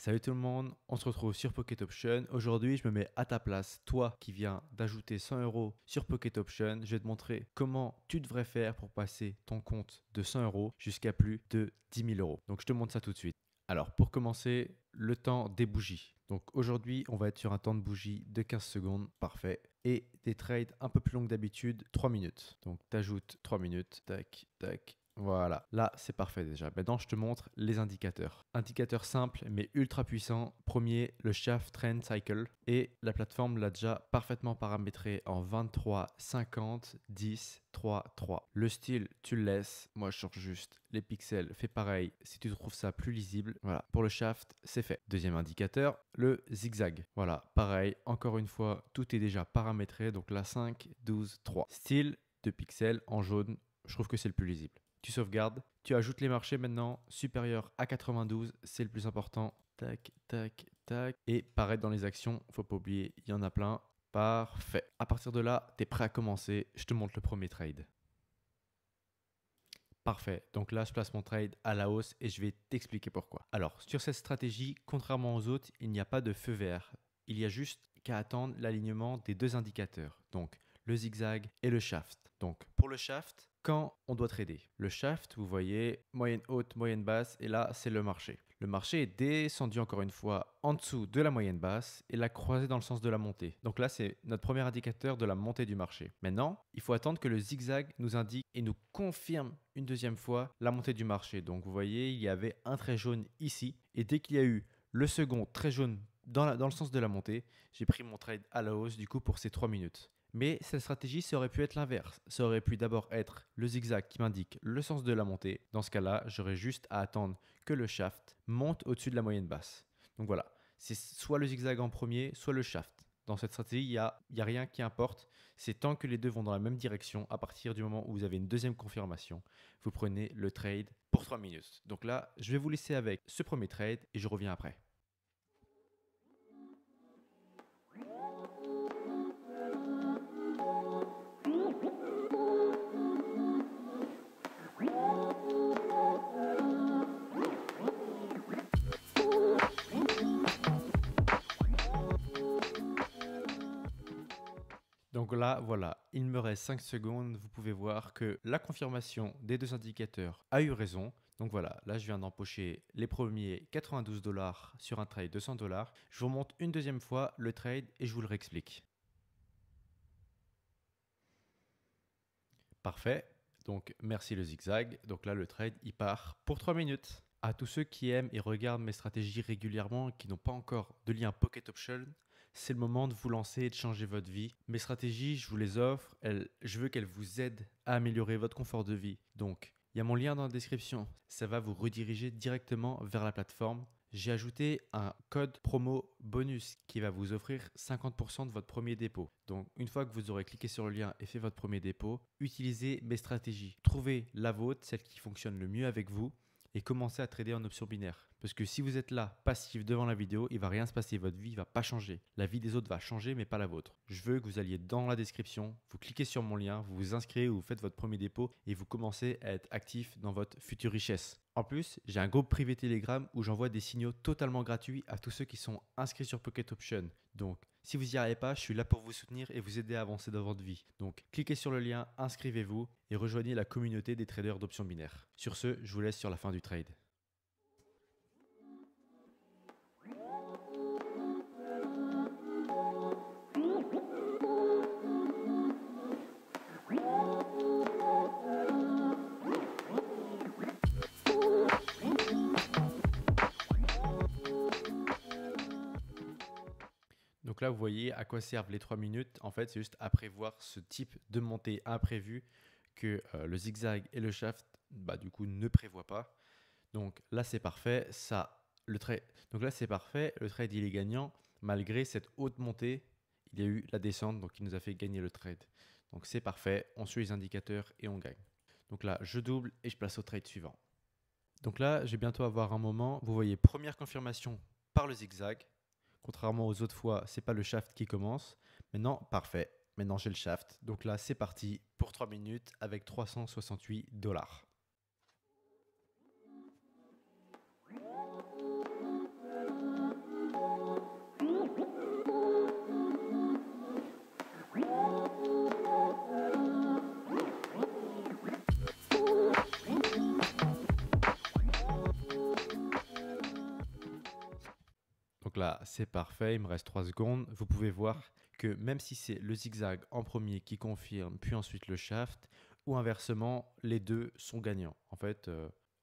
Salut tout le monde, on se retrouve sur Pocket Option. Aujourd'hui, je me mets à ta place, toi qui viens d'ajouter 100 € sur Pocket Option. Je vais te montrer comment tu devrais faire pour passer ton compte de 100 € jusqu'à plus de 10 000 €. Donc, je te montre ça tout de suite. Alors, pour commencer, le temps des bougies. Donc, aujourd'hui, on va être sur un temps de bougie de 15 secondes. Parfait. Et des trades un peu plus longs que d'habitude, 3 minutes. Donc, tu ajoutes 3 minutes. Tac, tac. Voilà, là c'est parfait déjà. Maintenant je te montre les indicateurs. Indicateur simple mais ultra puissant. Premier, le Shaft Trend Cycle. Et la plateforme l'a déjà parfaitement paramétré en 23, 50, 10, 3, 3. Le style, tu le laisses. Moi je change juste les pixels. Fais pareil si tu trouves ça plus lisible. Voilà, pour le shaft, c'est fait. Deuxième indicateur, le zigzag. Voilà, pareil, encore une fois, tout est déjà paramétré. Donc là 5, 12, 3. Style, 2 pixels en jaune. Je trouve que c'est le plus lisible. Tu sauvegardes, tu ajoutes les marchés maintenant supérieurs à 92, c'est le plus important. Tac, tac, tac. Et pareil dans les actions, faut pas oublier, il y en a plein. Parfait. À partir de là, tu es prêt à commencer. Je te montre le premier trade. Parfait. Donc là, je place mon trade à la hausse et je vais t'expliquer pourquoi. Alors, sur cette stratégie, contrairement aux autres, il n'y a pas de feu vert. Il y a juste qu'à attendre l'alignement des deux indicateurs. Donc, le zigzag et le shaft. Donc, pour le shaft, quand on doit trader. Le shaft, vous voyez, moyenne haute, moyenne basse, et là, c'est le marché. Le marché est descendu encore une fois en dessous de la moyenne basse et l'a croisé dans le sens de la montée. Donc là, c'est notre premier indicateur de la montée du marché. Maintenant, il faut attendre que le zigzag nous indique et nous confirme une deuxième fois la montée du marché. Donc vous voyez, il y avait un trait jaune ici, et dès qu'il y a eu le second trait jaune dans le sens de la montée, j'ai pris mon trade à la hausse du coup pour ces 3 minutes. Mais cette stratégie, ça aurait pu être l'inverse. Ça aurait pu d'abord être le zigzag qui m'indique le sens de la montée. Dans ce cas-là, j'aurais juste à attendre que le shaft monte au-dessus de la moyenne basse. Donc voilà, c'est soit le zigzag en premier, soit le shaft. Dans cette stratégie, il n'y a rien qui importe. C'est tant que les deux vont dans la même direction, à partir du moment où vous avez une deuxième confirmation, vous prenez le trade pour 3 minutes. Donc là, je vais vous laisser avec ce premier trade et je reviens après. Donc là, voilà, il me reste 5 secondes. Vous pouvez voir que la confirmation des deux indicateurs a eu raison. Donc voilà, là, je viens d'empocher les premiers 92 $, sur un trade de 100 $. Je vous montre une deuxième fois le trade et je vous le réexplique. Parfait. Donc, merci le zigzag. Donc là, le trade, il part pour 3 minutes. À tous ceux qui aiment et regardent mes stratégies régulièrement et qui n'ont pas encore de lien Pocket Option, c'est le moment de vous lancer et de changer votre vie. Mes stratégies, je vous les offre. Je veux qu'elles vous aident à améliorer votre confort de vie. Donc, il y a mon lien dans la description. Ça va vous rediriger directement vers la plateforme. J'ai ajouté un code promo bonus qui va vous offrir 50% de votre premier dépôt. Donc, une fois que vous aurez cliqué sur le lien et fait votre premier dépôt, utilisez mes stratégies. Trouvez la vôtre, celle qui fonctionne le mieux avec vous, et commencez à trader en option binaire. Parce que si vous êtes là, passif devant la vidéo, il ne va rien se passer, votre vie ne va pas changer. La vie des autres va changer, mais pas la vôtre. Je veux que vous alliez dans la description, vous cliquez sur mon lien, vous vous inscrivez ou vous faites votre premier dépôt et vous commencez à être actif dans votre future richesse. En plus, j'ai un groupe privé Telegram où j'envoie des signaux totalement gratuits à tous ceux qui sont inscrits sur Pocket Option. Donc, si vous n'y arrivez pas, je suis là pour vous soutenir et vous aider à avancer dans votre vie. Donc, cliquez sur le lien, inscrivez-vous et rejoignez la communauté des traders d'options binaires. Sur ce, je vous laisse sur la fin du trade. Donc là, vous voyez à quoi servent les 3 minutes. En fait, c'est juste à prévoir ce type de montée imprévue que le zigzag et le shaft, du coup, ne prévoient pas. Donc là, c'est parfait. Donc là, c'est parfait. Le trade, il est gagnant. Malgré cette haute montée, il y a eu la descente, donc il nous a fait gagner le trade. Donc c'est parfait. On suit les indicateurs et on gagne. Donc là, je double et je place au trade suivant. Donc là, je vais bientôt avoir un moment. Vous voyez, première confirmation par le zigzag. Contrairement aux autres fois, c'est pas le shaft qui commence. Maintenant, parfait. Maintenant, j'ai le shaft. Donc là, c'est parti pour 3 minutes avec 368 $. Donc là, c'est parfait, il me reste 3 secondes. Vous pouvez voir que même si c'est le zigzag en premier qui confirme, puis ensuite le shaft, ou inversement, les deux sont gagnants. En fait,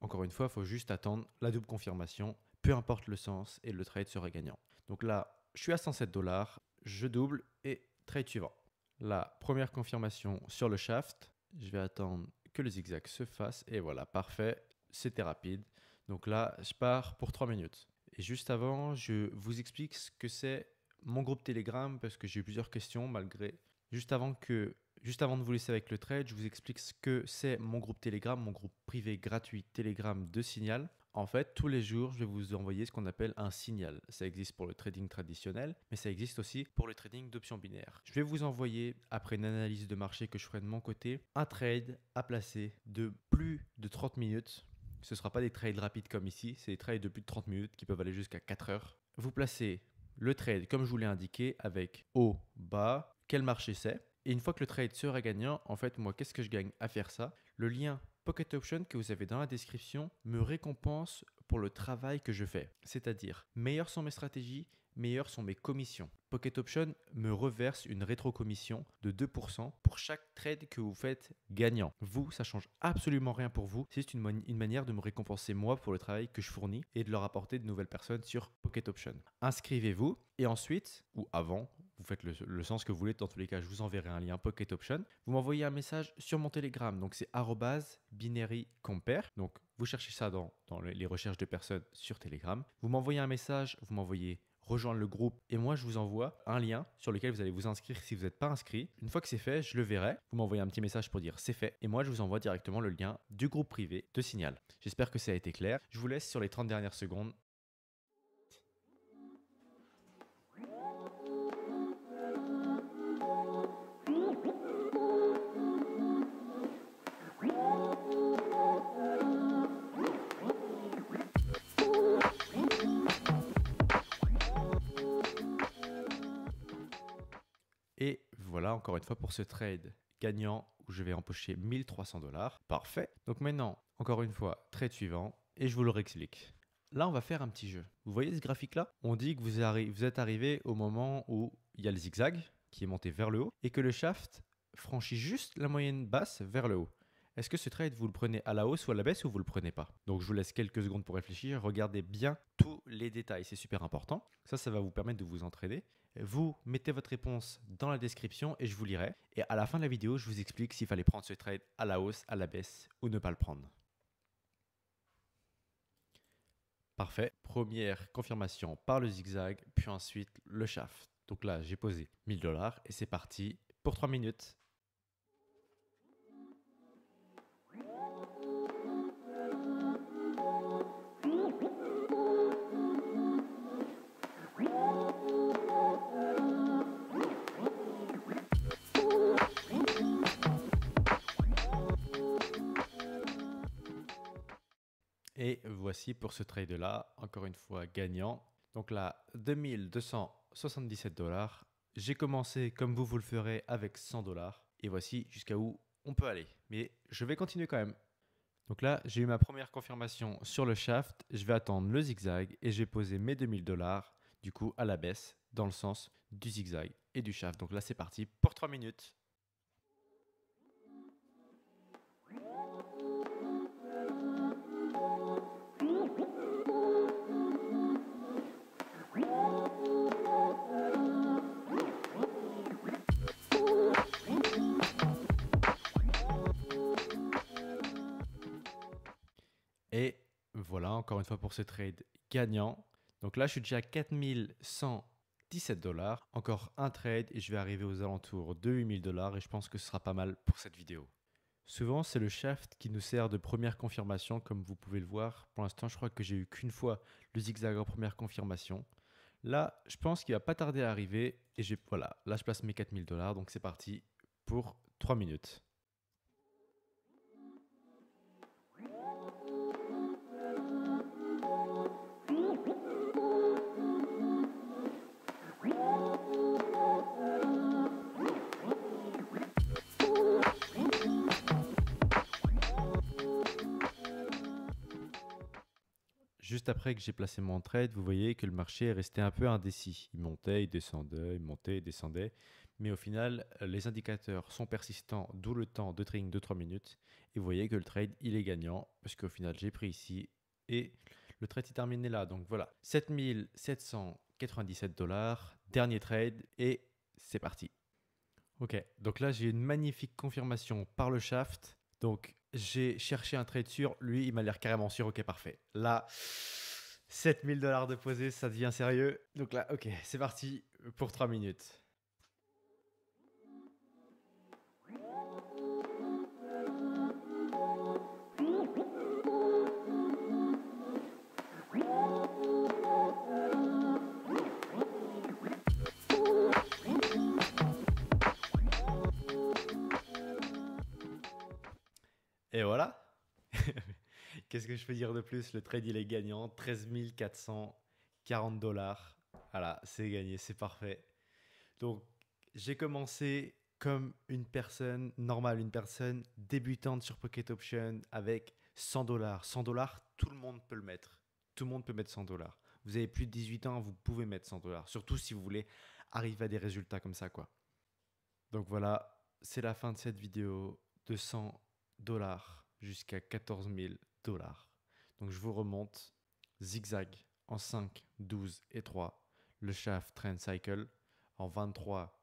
encore une fois, il faut juste attendre la double confirmation, peu importe le sens, et le trade sera gagnant. Donc là, je suis à 107 $, je double et trade suivant. La première confirmation sur le shaft, je vais attendre que le zigzag se fasse, et voilà, parfait, c'était rapide. Donc là, je pars pour 3 minutes. Et juste avant, je vous explique ce que c'est mon groupe Telegram parce que j'ai eu plusieurs questions malgré. Juste avant de vous laisser avec le trade, je vous explique ce que c'est mon groupe Telegram, mon groupe privé gratuit Telegram de Signal. En fait, tous les jours, je vais vous envoyer ce qu'on appelle un signal. Ça existe pour le trading traditionnel, mais ça existe aussi pour le trading d'options binaires. Je vais vous envoyer, après une analyse de marché que je ferai de mon côté, un trade à placer de plus de 30 minutes. Ce ne sera pas des trades rapides comme ici, c'est des trades de plus de 30 minutes qui peuvent aller jusqu'à 4 heures. Vous placez le trade comme je vous l'ai indiqué avec haut, bas, quel marché c'est. Et une fois que le trade sera gagnant, en fait, moi, qu'est-ce que je gagne à faire ça? Le lien Pocket Option que vous avez dans la description me récompense pour le travail que je fais. C'est-à-dire, meilleures sont mes stratégies, meilleures sont mes commissions. Pocket Option me reverse une rétro-commission de 2% pour chaque trade que vous faites gagnant. Vous, ça change absolument rien pour vous. C'est une manière de me récompenser moi pour le travail que je fournis et de leur apporter de nouvelles personnes sur Pocket Option. Inscrivez-vous et ensuite, ou avant, vous faites le sens que vous voulez. Dans tous les cas, je vous enverrai un lien Pocket Option. Vous m'envoyez un message sur mon Telegram. Donc, c'est @binarycompare. Donc, vous cherchez ça dans les recherches de personnes sur Telegram. Vous m'envoyez un message, vous m'envoyez rejoindre le groupe et moi je vous envoie un lien sur lequel vous allez vous inscrire si vous n'êtes pas inscrit. Une fois que c'est fait, je le verrai. Vous m'envoyez un petit message pour dire c'est fait et moi je vous envoie directement le lien du groupe privé de Signal. J'espère que ça a été clair. Je vous laisse sur les 30 dernières secondes. Et voilà encore une fois pour ce trade gagnant où je vais empocher 1300 $. Parfait. Donc maintenant, encore une fois, trade suivant et je vous le réexplique. Là, on va faire un petit jeu. Vous voyez ce graphique-là? On dit que vous êtes arrivé au moment où il y a le zigzag qui est monté vers le haut et que le shaft franchit juste la moyenne basse vers le haut. Est-ce que ce trade, vous le prenez à la hausse ou à la baisse ou vous le prenez pas? Donc, je vous laisse quelques secondes pour réfléchir. Regardez bien tous les détails, c'est super important. Ça va vous permettre de vous entraîner. Vous mettez votre réponse dans la description et je vous lirai. Et à la fin de la vidéo, je vous explique s'il fallait prendre ce trade à la hausse, à la baisse ou ne pas le prendre. Parfait. Première confirmation par le zigzag, puis ensuite le shaft. Donc là, j'ai posé 1000 $ et c'est parti pour 3 minutes. Et voici pour ce trade-là, encore une fois gagnant. Donc là, 2277 $. J'ai commencé comme vous le ferez avec 100 $. Et voici jusqu'à où on peut aller. Mais je vais continuer quand même. Donc là, j'ai eu ma première confirmation sur le shaft. Je vais attendre le zigzag et j'ai posé mes 2000 $ du coup à la baisse dans le sens du zigzag et du shaft. Donc là, c'est parti pour 3 minutes. Et voilà, encore une fois pour ce trade gagnant. Donc là, je suis déjà à 4117 $. Encore un trade et je vais arriver aux alentours de 8000 $ et je pense que ce sera pas mal pour cette vidéo. Souvent, c'est le shaft qui nous sert de première confirmation, comme vous pouvez le voir. Pour l'instant, je crois que j'ai eu qu'une fois le zigzag en première confirmation. Là, je pense qu'il va pas tarder à arriver et voilà, là, je place mes 4000 $. Donc c'est parti pour 3 minutes. Juste juste après que j'ai placé mon trade, vous voyez que le marché est resté un peu indécis. Il montait, il descendait, il montait, il descendait. Mais au final, les indicateurs sont persistants, d'où le temps de trading de 3 minutes. Et vous voyez que le trade, il est gagnant parce qu'au final, j'ai pris ici et le trade s'est terminé là. Donc voilà, 7797 $, dernier trade et c'est parti. Ok, donc là, j'ai une magnifique confirmation par le shaft. Donc, j'ai cherché un trade sûr. Lui, il m'a l'air carrément sûr. Ok, parfait. Là, 7000 $ de posé, ça devient sérieux. Donc là, ok, c'est parti pour 3 minutes. Et voilà. Qu'est-ce que je peux dire de plus? Le trade, il est gagnant. 13 440 $. Voilà, c'est gagné, c'est parfait. Donc, j'ai commencé comme une personne normale, une personne débutante sur Pocket Option avec 100 $. 100 $, tout le monde peut le mettre. Tout le monde peut mettre 100 $. Vous avez plus de 18 ans, vous pouvez mettre 100 $. Surtout si vous voulez arriver à des résultats comme ça, quoi. Donc voilà, c'est la fin de cette vidéo de 100 $ jusqu'à 14 000 $. Donc je vous remonte zigzag en 5, 12 et 3, le shaft trend cycle en 23,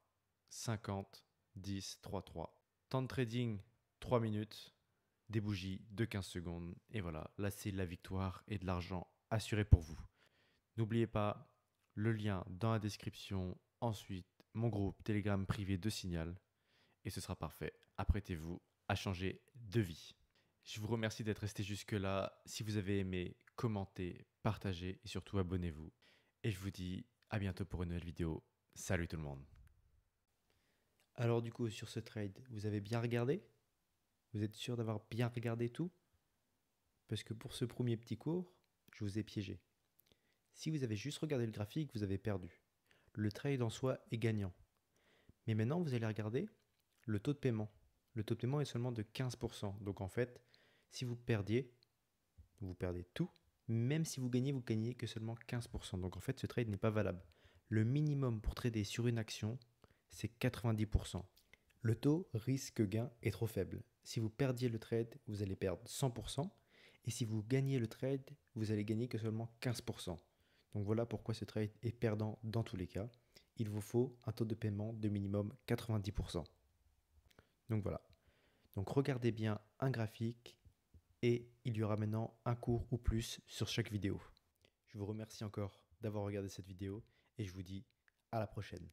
50, 10, 3, 3. Temps de trading 3 minutes, des bougies de 15 secondes et voilà, là c'est la victoire et de l'argent assuré pour vous. N'oubliez pas le lien dans la description, ensuite mon groupe Telegram privé de Signal et ce sera parfait. Apprêtez-vous à changer de vie. Je vous remercie d'être resté jusque-là. Si vous avez aimé, commentez, partagez et surtout abonnez-vous. Et je vous dis à bientôt pour une nouvelle vidéo. Salut tout le monde. Alors du coup, sur ce trade, vous avez bien regardé? Vous êtes sûr d'avoir bien regardé tout? Parce que pour ce premier petit cours, je vous ai piégé. Si vous avez juste regardé le graphique, vous avez perdu. Le trade en soi est gagnant. Mais maintenant, vous allez regarder le taux de paiement. Le taux de paiement est seulement de 15%. Donc en fait, si vous perdiez, vous perdez tout. Même si vous gagnez que seulement 15%. Donc en fait, ce trade n'est pas valable. Le minimum pour trader sur une action, c'est 90%. Le taux risque-gain est trop faible. Si vous perdiez le trade, vous allez perdre 100%. Et si vous gagnez le trade, vous allez gagner que seulement 15%. Donc voilà pourquoi ce trade est perdant dans tous les cas. Il vous faut un taux de paiement de minimum 90%. Donc voilà. Donc regardez bien un graphique et il y aura maintenant un cours ou plus sur chaque vidéo. Je vous remercie encore d'avoir regardé cette vidéo et je vous dis à la prochaine.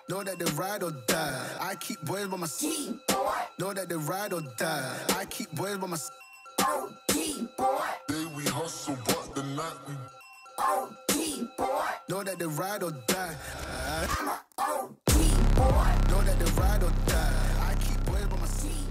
Know that they ride or die. I keep boys by my side. Know that they ride or die. I keep boys by my side. Day we hustle, but the night we OG boy. Know that they ride or die. I'm a OG boy. Know that they ride or die. I keep boys by my side.